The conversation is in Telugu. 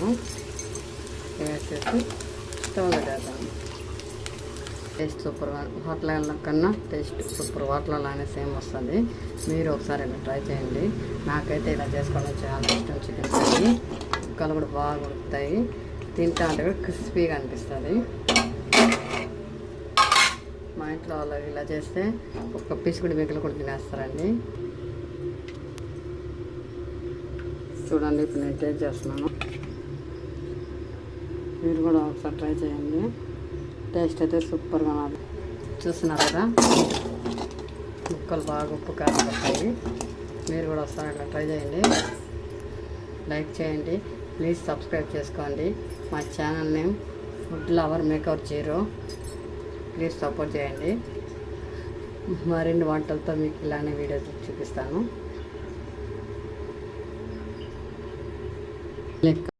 వేస్తున్నాను. వేసేసి స్టవ్ పెట్టేద్దాము. టేస్ట్ సూపర్గా, హోటల్ కన్నా టేస్ట్ సూపర్, హోటల్లోనే సేమ్ వస్తుంది. మీరు ఒకసారి ఇలా ట్రై చేయండి. నాకైతే ఇలా చేసుకోవడం చాలా ఇష్టం. చికెన్ కర్రీ ముక్కలు కూడా బాగా ఉడుకుతాయి, తింటా అంటే కూడా క్రిస్పీగా అనిపిస్తుంది. మా ఇంట్లో వాళ్ళు ఇలా చేస్తే ఒక్క పీస్ కూడా మిగిలి కూడా తినేస్తారండి. చూడండి, ఇప్పుడు నేను టేస్ట్ చేస్తున్నాను. మీరు కూడా ఒకసారి ట్రై చేయండి. టేస్ట్ అయితే సూపర్గా ఉన్నది. చూస్తున్నారు కదా, ముక్కలు బాగా ఉప్పు కారం పడతాయి. మీరు కూడా ఒకసారి అట్లా ట్రై చేయండి. లైక్ చేయండి, ప్లీజ్ సబ్స్క్రైబ్ చేసుకోండి. మా channel name food lover maker 0. Please support చేయండి. మరిన్ని వంటలతో మీకు ఇలానే వీడియోస్ చూపిస్తాను.